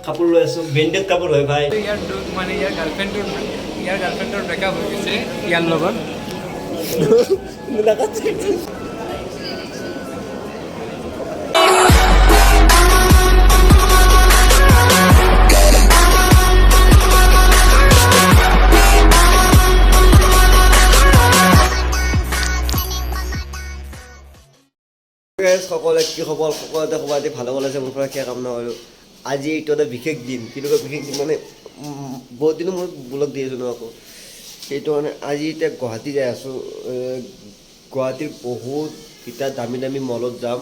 কাপোৰ লৈ আছোঁ ব্ৰেণ্ডেড কাপোৰ হয় ভাই ইয়াৰ গাৰ্লফ্ৰেণ্ডৰ ব্ৰেকআপ হৈ গৈছে ইয়াৰ লগত সকলোৱে কি খবৰ সকলোতে খবৰ আজি ভালে ভালে আছে মোৰ পৰা সেয়া কামনা কৰিলোঁ আজি এইটো এটা বিশেষ দিন কিন্তু বিশেষ দিন মানে বহুত দিনৰ মূৰত ব্লগ দি আছোঁ ন আকৌ সেইটো মানে আজি এতিয়া গুৱাহাটী যাই আছোঁ গুৱাহাটীৰ বহুত এতিয়া দামী দামী মলত যাম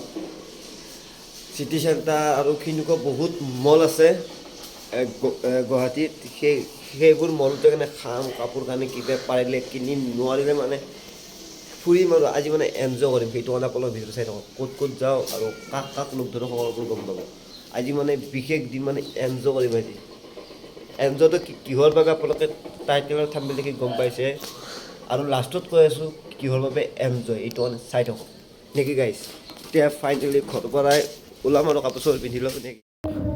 চিটি চেণ্টাৰ আৰু সেনেকুৱা বহুত মল আছে গুৱাহাটীত সেইবোৰ মলতে কাৰণে খাম কাপোৰ কানি কিবা পাৰিলে কিনি নোৱাৰিলে মানে ফুৰিম আৰু আজি মানে এনজয় কৰিম সেইটো কাৰণে আপোনালোক ভিডিঅ'টো চাই থাকক ক'ত ক'ত যাওঁ আৰু কাক কাক লগ ধৰোঁ সকলোবোৰ গম পাব আজি মানে বিশেষ দিন মানে এনজয় কৰিম আজি এনজয়টো কিহৰ বাবে আপোনালোকে টাইটেলৰ থাম্বনেইল দেখি গম পাইছে আৰু লাষ্টত কৈ আছোঁ কিহৰ বাবে এনজয় এইটো মানে চাই থাকক নেকি গাইছ এতিয়া ফাইনেলি ঘৰৰ পৰাই ওলাম আৰু কাপোৰ চাপোৰ পিন্ধি ল'ম নেকি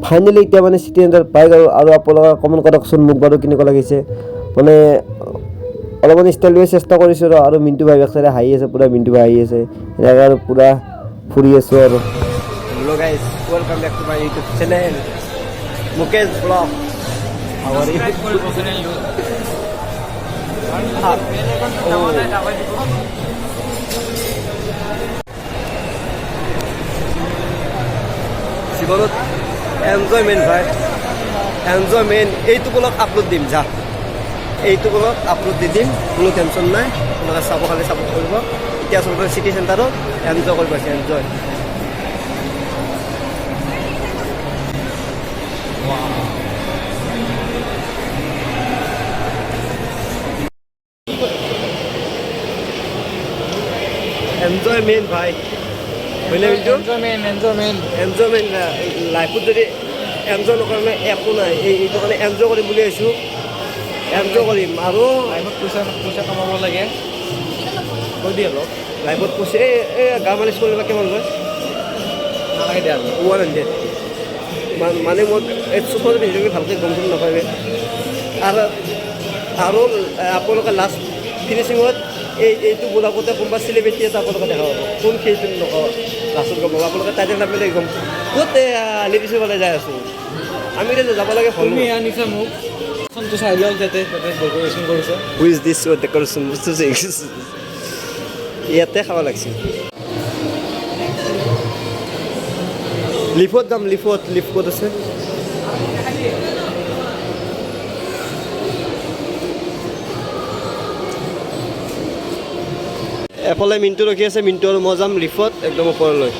ফাইনেলি এতিয়া মানে চিটি চেণ্টাৰ পাই গ'লোঁ আৰু আপোনালোকে কমেণ্ট কৰকচোন মোক বাৰু কেনেকুৱা লাগিছে মানে অলপমান ষ্টাইল লৈ চেষ্টা কৰিছোঁ আৰু মিণ্টু ভাই এক চাইডে হাঁহি আছে পূৰা মিণ্টু ভাই হাঁহি আছে এনেকৈ আৰু পূৰা ফুৰি আছোঁ আৰু hello' guys welcome back to my YouTube channel Mukesh vlog জীৱনত এনজয়মেণ্ট ভাই এনজয়মেণ্ট এইটো ব্লগ আপলোড দিম যা এইটো ব্লগ আপলোড দি দিম কোনো টেনশ্যন নাই আপোনালোকে চাব খালি ছাপোৰ্ট কৰিব এতিয়া আচলতে চিটি চেণ্টাৰত এনজয় কৰিব আছে এনজয় এনজয়মেণ্ট ভাই হয়নে কিন্তু এনজয়মেণ্ট লাইফত যদি এনজয় নকৰিলে একো নাই এইটো কাৰণে এনজয় কৰিম বুলি আহিছোঁ এনজয় কৰিম আৰু লাইফত পইচা কমাব লাগে কৈ দিয়ে অলপ লাইফত পইচা এই গা মালিচ কৰিলে কিমান লয় নালাগে দিয়া 100 মানে মই এই চুচমতে পিন্ধিলে ভালকৈ গম গম নাপাবে আৰু আপোনালোকে লাষ্ট ফিনিচিঙত এইটো বোলাবতে কোনোবা চেলিব্ৰিটি এটা আপোনালোকে দেখা পাব কোন সেইটো নকওঁ লাষ্টত গম পাব আপোনালোকে টাইটেল নাপালে গম ক'ত লিপিচিবলৈ যাই আছোঁ আমি এতিয়া যাব লাগে তুমি আনিছা মোক চাই লওক যাতে ডেক'ৰেশ্যন কৰিছে উইজ দিছ ডেক'ৰেশ্যন বস্তু ইয়াতে খাব লাগিছিল লিফত যাম লিফত ক'ত আছে এফালে মিণ্টু ৰখি আছে মিণ্টু আৰু মই যাম লিফত একদম ওপৰলৈ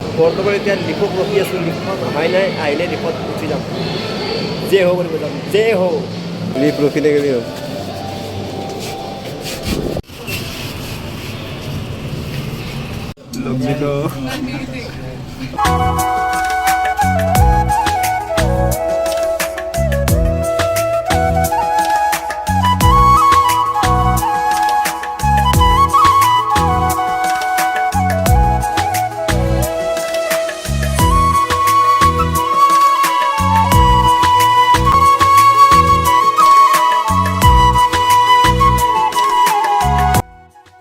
বৰ্তমান এতিয়া লিফত ৰখি আছোঁ লিফত অহাই নাই আহিলে লিফত উঠি যাম যে হো কৰিব যাম যে হো লিফ ৰখি থাকিলে হ'ল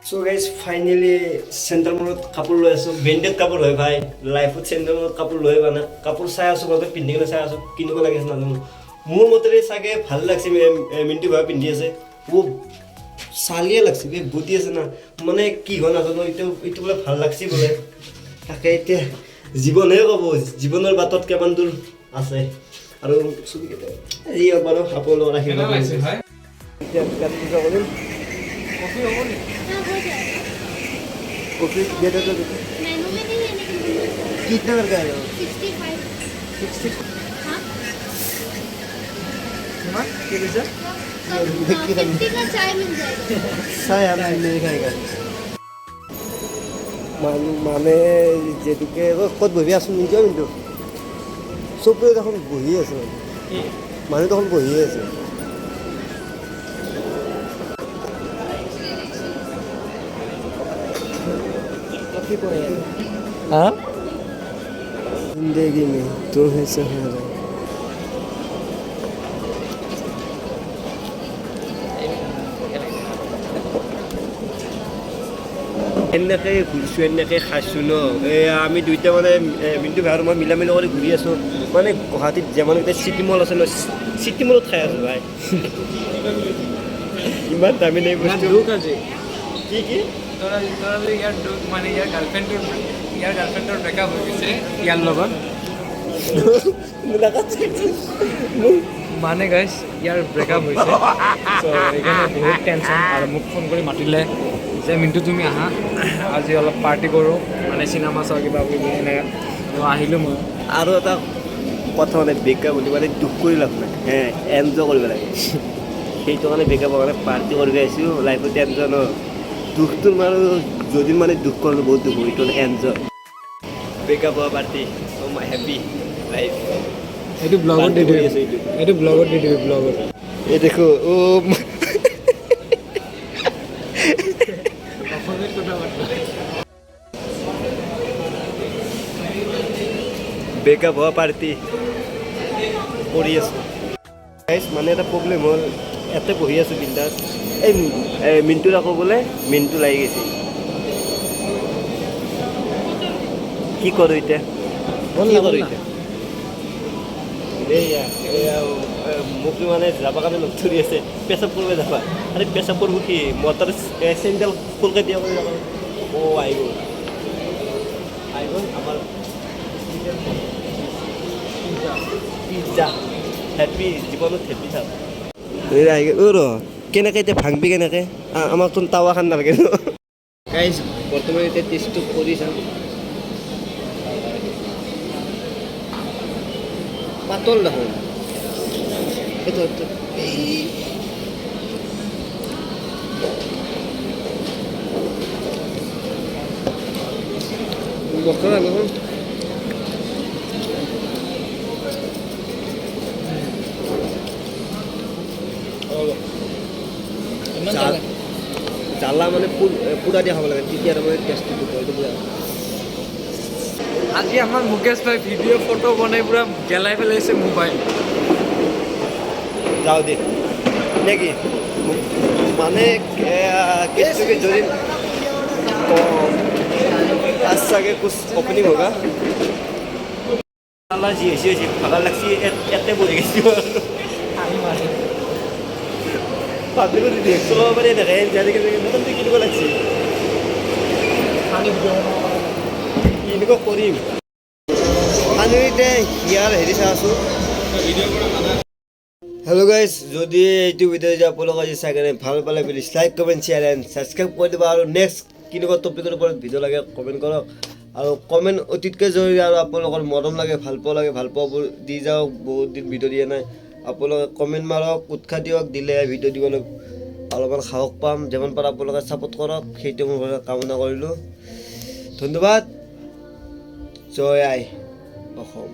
So guys, finally চেণ্টাৰ মলত কাপোৰ লৈ আছোঁ ব্ৰেণ্ডেড কাপোৰ হয় ভাই লাইফত চেণ্টাৰ মলত কাপোৰ লৈ মানে কাপোৰ চাই আছোঁ ঘৰতে পিন্ধি কিনে চাই আছোঁ কেনেকুৱা লাগিছে নাজানো মোৰ মতেৰে চাগে ভাল লাগিছে মিণ্টু ভাই পিন্ধি আছে চালিয়ে লাগছে বুটি আছে না মানে কি হয় নাজানো এইটো বোলে ভাল লাগছে বোলে তাকে এতিয়া জীৱনহে ক'ব জীৱনৰ বাটত কিমান দূৰ আছে আৰু চুলিকেইটা এই বাৰু আপোনালোক ৰাখিব এতিয়া পূজা কৰিম कॉफी दे दो मेनू में नहीं है कितना करके आए हो 65 हाँ हाँ क्या बेचा 50 का चाय मिल जाएगा चाय हम नहीं खाएगा মানে যেটুকে ক'ত বহি আছোঁ নিজেও কিন্তু চবেই দেখোন বহি আছে মানুহ দেখোন বহিয়ে আছে जिंदगी में तुम्हें सहारा এনেকৈ ঘূৰিছোঁ এনেকৈ খাইছোঁ ন আমি দুইটা মানে মিণ্টু ভাই আৰু মই মিলা মিলি কৰি ঘূৰি আছোঁ মানে গুৱাহাটীত যেমান এতিয়া চিটি মল আছে ন চিটি মলত খাই আছোঁ ভাই ইমান দামী নাই বস্তু দুখ আজি কি কি তোরা তোরা যে ইয়ার দুখ মানে ইয়ার গাৰ্লফ্ৰেন্ডৰ ব্ৰেকআপ হৈ গৈছে ইয়াৰ লগত মানে গাইছ ইয়াৰ ব্ৰেকআপ হৈছে চ' সেইকাৰণে বহুত টেনশ্যন আৰু মোক ফোন কৰি মাতিলে যে মিণ্টু তুমি আহা আজি অলপ পাৰ্টি কৰোঁ মানে চিনেমা চাওঁ কিবা কিবি এনেকৈ আহিলোঁ মই আৰু এটা কথা মানে ব্ৰেকআপ বুলি মানে দুখ কৰি লাভ নাই এনজয় কৰিব লাগে সেইটো কাৰণে ব্ৰেকআপৰ কাৰণে পাৰ্টি কৰিব আহিছোঁ লাইফত এনজয় ন দুখটো আৰু যদি মানে দুখ কৰিলোঁ বহুত দুখ এইটো এনজয় ব্ৰেকআপ হোৱা পাৰ্টি মাই হেপী লাইফ এইটো ব্লগত দি দিবি এইটো ব্লগত দি দিবি ব্লগত এই দেখো অসমীয়াত কথা পাতিবা ব্ৰেকআপ হোৱা পাৰ্টি কৰি আছোঁ মানে এটা প্ৰব্লেম হ'ল ইয়াতে বহি আছোঁ বিন্দাছ এই মিণ্টুৰ আকৌ বোলে মিণ্টু লাগি গৈছে কি কৰোঁ এতিয়া কি কৰোঁ এতিয়া মোক মানে যাবৰ কাৰণে লগ ধৰি আছে পেচাব কৰিব যাবা আৰে পেচাব কৰিব কি মটৰ চেণ্ডেল ফুলকৈ দিয়া কৰি যাব আহিব আমাৰ পিজ্জা হেপী জীৱনত হেপী থাক আহি ৰ কেনেকৈ এতিয়া ভাঙবি কেনেকৈ আমাকতো টাৱা খান নালাগে ন গাইজ বৰ্তমান এতিয়া টেষ্টটো কৰি চাম পাতল দেখোন এইটো মছলা দেখোন জ্বালা মানে পুৰা দিয়া খাব লাগে তেতিয়া তাৰমানে টেষ্টটো এইটো পুৰা আজি আমাৰ মুকেশ ভাই ভিডিঅ' ফটো বনাই পুৰা গেলাই পেলাইছে মোবাইল যাওঁ দে নেকি মানে কেছটোকে যদি आज চাগে कुछ ओपनिंग होगा আল্লাহ যি হৈছে ভাগৰ লাগছি এতে বহি গৈছি ভাবিলোঁ ৰিয়েক্ট চলাব পাৰি এনেকৈ যেনেকৈ মোটামুটি কিনিব লাগছি এনেকুৱা কৰিম আমি এতিয়া ইয়াৰ হেৰি চাই আছোঁ হেল্ল' গাইজ যদি এইটো ভিডিঅ' যদি আপোনালোকে আজি চাই কেনে ভাল পালে please like comment share and subscribe কৰি দিব আৰু নেক্সট কেনেকুৱা টপিকৰ ওপৰত ভিডিঅ' লাগে কমেণ্ট কৰক আৰু কমেণ্ট অতিতকৈ জৰুৰী আৰু আপোনালোকৰ মৰম লাগে ভাল পোৱাবোৰ দি যাওক বহুত দিন ভিডিঅ' দিয়া নাই আপোনালোকে কমেণ্ট মাৰক উৎসাহ দিয়ক দিলে ভিডিঅ' দিবলৈ অলপমান সাহস পাম যিমান পাৰে আপোনালোকে ছাপোৰ্ট কৰক সেইটো মোৰ কামনা কৰিলোঁ ধন্যবাদ জয় আই অসম